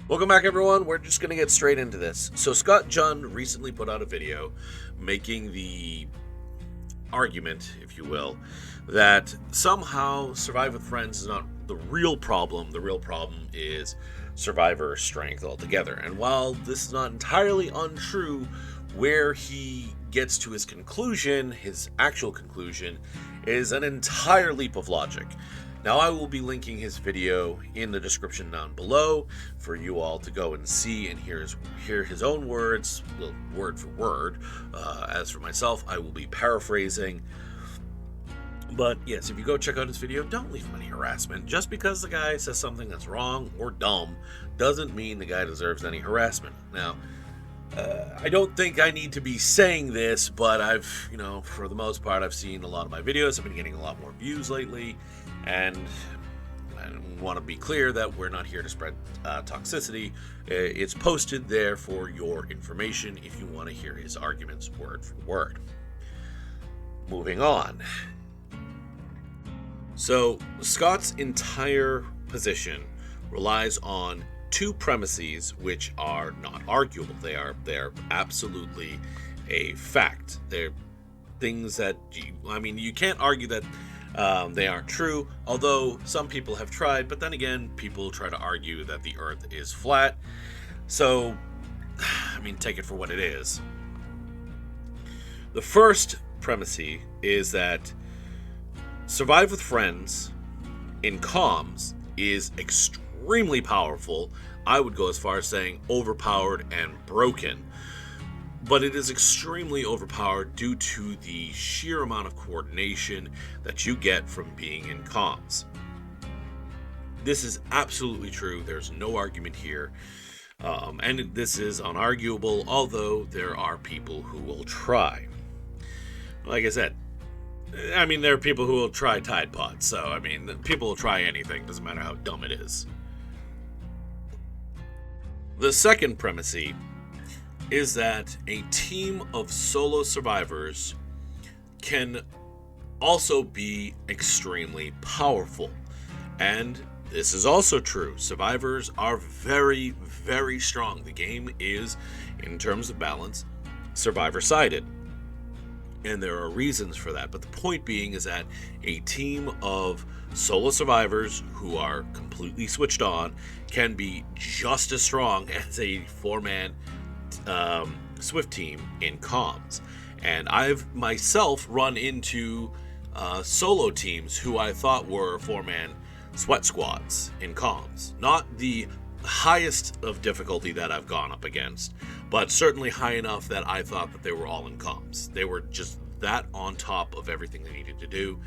Welcome back, everyone. We're just going to get straight into this. So Scott Jund recently put out a video making the argument, if you will, that somehow Survive with Friends is not the real problem. The real problem is survivor strength altogether. And while this is not entirely untrue, where he gets to his conclusion, his actual conclusion, is an entire leap of logic. Now, I will be linking his video in the description down below for you all to go and see and hear his own words, well, word for word. As for myself, I will be paraphrasing. But yes, if you go check out his video, don't leave him any harassment. Just because the guy says something that's wrong or dumb doesn't mean the guy deserves any harassment. Now, I don't think I need to be saying this, but I've, for the most part, I've seen a lot of my videos. I've been getting a lot more views lately. And I want to be clear that we're not here to spread toxicity. It's posted there for your information if you want to hear his arguments word for word. Moving on. So, Scott's entire position relies on two premises which are not arguable. They're absolutely a fact. They're things that you can't argue that they aren't true, although some people have tried, but then again, people try to argue that the earth is flat. So, take it for what it is. The first premise is that Survive with Friends in comms is extremely powerful. I would go as far as saying overpowered and broken. But it is extremely overpowered due to the sheer amount of coordination that you get from being in comms. This is absolutely true. There's no argument here. And this is unarguable, although there are people who will try. Like I said, there are people who will try Tide Pods. So, people will try anything. Doesn't matter how dumb it is. The second premise is that a team of solo survivors can also be extremely powerful. And this is also true. Survivors are very, very strong. The game is, in terms of balance, survivor-sided. And there are reasons for that. But the point being is that a team of solo survivors who are completely switched on can be just as strong as a four-man Swift team in comms. And I've myself run into solo teams who I thought were four-man sweat squads in comms. Not the highest of difficulty that I've gone up against, but certainly high enough that I thought that they were all in comms. They were just that on top of everything they needed to do.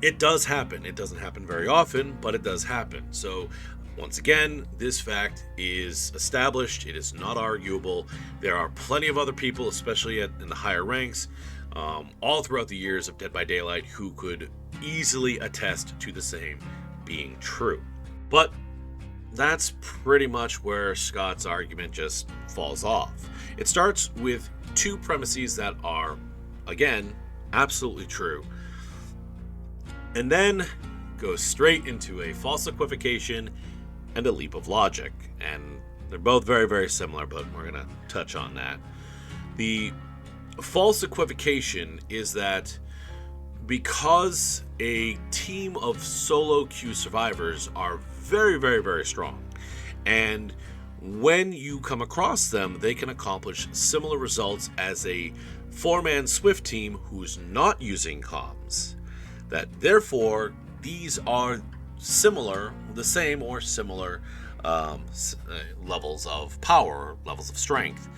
It does happen. It doesn't happen very often, but it does happen. So once again, this fact is established. It is not arguable. There are plenty of other people, especially in the higher ranks, all throughout the years of Dead by Daylight, who could easily attest to the same being true. But that's pretty much where Scott's argument just falls off. It starts with two premises that are, again, absolutely true, and then goes straight into a false equivocation and a leap of logic. And they're both very, very similar, but we're going to touch on that. The false equivocation is that because a team of solo queue survivors are very, very, very strong, and when you come across them, they can accomplish similar results as a four-man Swift team who's not using comms. That therefore, these are the same or similar levels of power, levels of strength.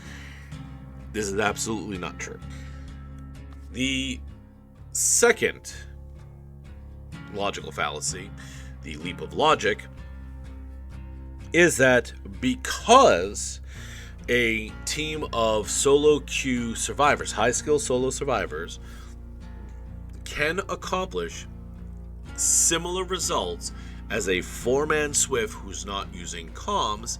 This is absolutely not true. The second logical fallacy, the leap of logic, is that because a team of solo queue survivors, high skill solo survivors, can accomplish similar results as a four-man Swift who's not using comms,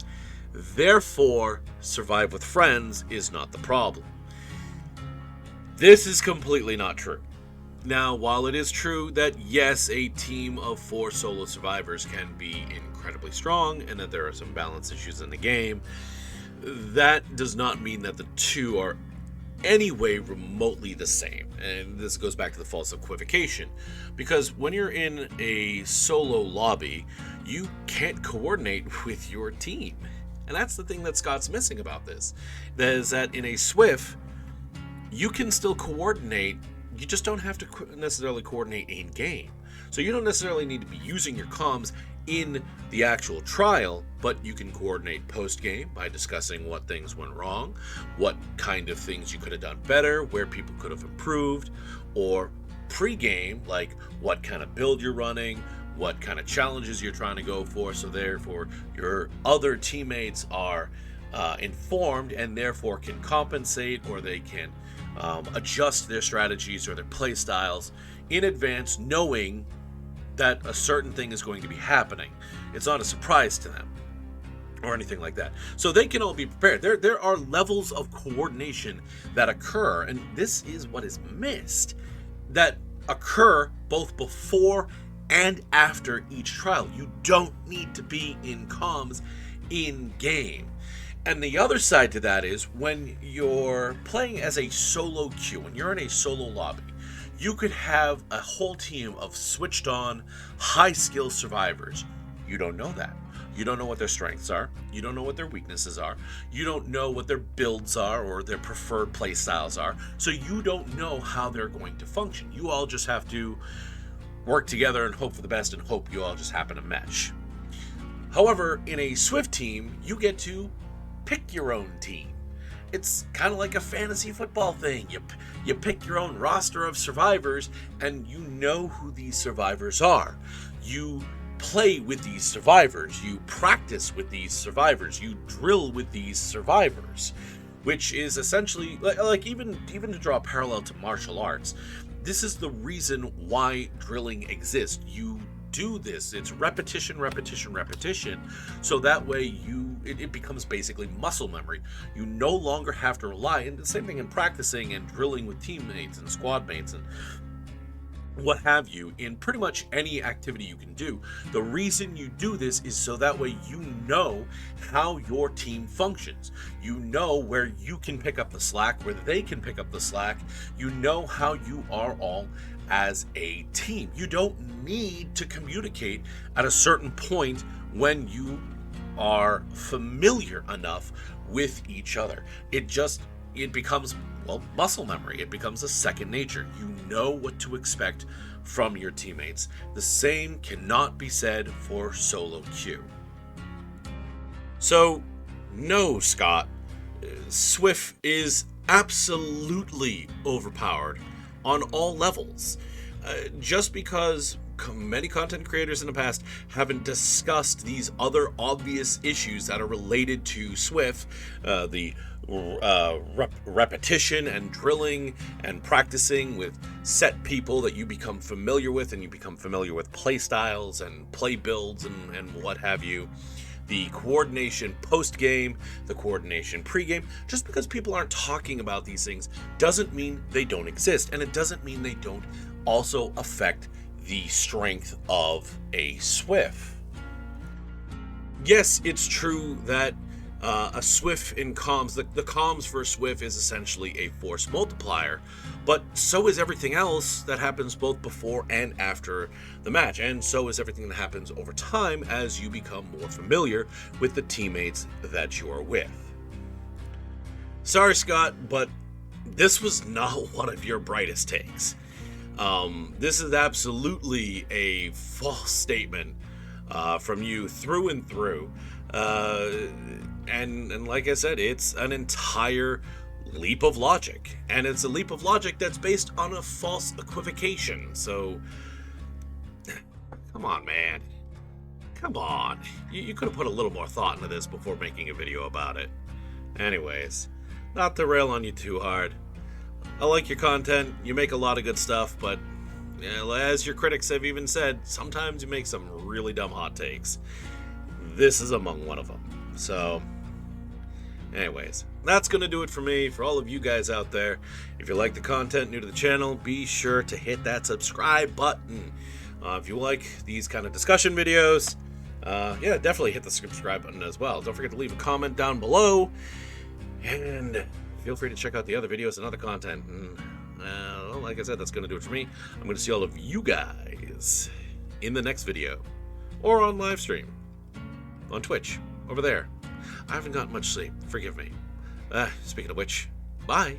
therefore Survive with Friends is not the problem. This is completely not true. Now, while it is true that yes, a team of 4 solo survivors can be incredibly strong and that there are some balance issues in the game, that does not mean that the two are anyway remotely the same. And this goes back to the false equivocation, because when you're in a solo lobby, you can't coordinate with your team. And that's the thing that Scott's missing about this. That is that in a SWF, you can still coordinate, you just don't have to necessarily coordinate in game. So you don't necessarily need to be using your comms in the actual trial, but you can coordinate post-game by discussing what things went wrong, what kind of things you could have done better, where people could have improved, or pre-game, like what kind of build you're running, what kind of challenges you're trying to go for, so therefore your other teammates are informed and therefore can compensate, or they can adjust their strategies or their play styles in advance, knowing that a certain thing is going to be happening. It's not a surprise to them or anything like that. So they can all be prepared. There are levels of coordination that occur, and this is what is missed, that occur both before and after each trial. You don't need to be in comms in game. And the other side to that is when you're playing as a solo queue, when you're in a solo lobby, you could have a whole team of switched on, high skill survivors. You don't know that. You don't know what their strengths are. You don't know what their weaknesses are. You don't know what their builds are or their preferred play styles are. So you don't know how they're going to function. You all just have to work together and hope for the best and hope you all just happen to mesh. However, in a SWF team, you get to pick your own team. It's kind of like a fantasy football thing. You pick your own roster of survivors, and you know who these survivors are. You play with these survivors. You practice with these survivors. You drill with these survivors, which is essentially like even to draw a parallel to martial arts. This is the reason why drilling exists. You do this. It's repetition, so that way it becomes basically muscle memory. You no longer have to rely, and the same thing in practicing and drilling with teammates and squad mates and what have you, in pretty much any activity you can do. The reason you do this is so that way you know how your team functions. You know where you can pick up the slack, where they can pick up the slack. You know how you are all as a team. You don't need to communicate at a certain point when you are familiar enough with each other. It becomes, well, muscle memory. It becomes a second nature. You know what to expect from your teammates. The same cannot be said for solo queue. So, no, Scott, SWF is absolutely overpowered on all levels. Just because many content creators in the past haven't discussed these other obvious issues that are related to SWF, the repetition and drilling and practicing with set people that you become familiar with, and you become familiar with play styles and play builds and what have you. The coordination post-game, the coordination pre-game. Just because people aren't talking about these things doesn't mean they don't exist, and it doesn't mean they don't also affect the strength of a SWF. Yes, it's true that a SWF in comms, the comms for SWF is essentially a force multiplier, but so is everything else that happens both before and after the match, and so is everything that happens over time as you become more familiar with the teammates that you are with. Sorry, Scott, but this was not one of your brightest takes. This is absolutely a false statement from you through and through. And like I said, it's an entire leap of logic, and it's a leap of logic that's based on a false equivocation. So come on, man, come on. You could have put a little more thought into this before making a video about it. Anyways, not to rail on you too hard. I like your content. You make a lot of good stuff, but as your critics have even said, sometimes you make some really dumb hot takes. This is among one of them. So, anyways, that's going to do it for me. For all of you guys out there, if you like the content, new to the channel, be sure to hit that subscribe button. If you like these kind of discussion videos, Yeah, definitely hit the subscribe button as well. Don't forget to leave a comment down below, and feel free to check out the other videos and other content. And, well, like I said, that's going to do it for me. I'm going to see all of you guys in the next video, or on live stream, on Twitch, over there. I haven't gotten much sleep. Forgive me. Speaking of which, bye.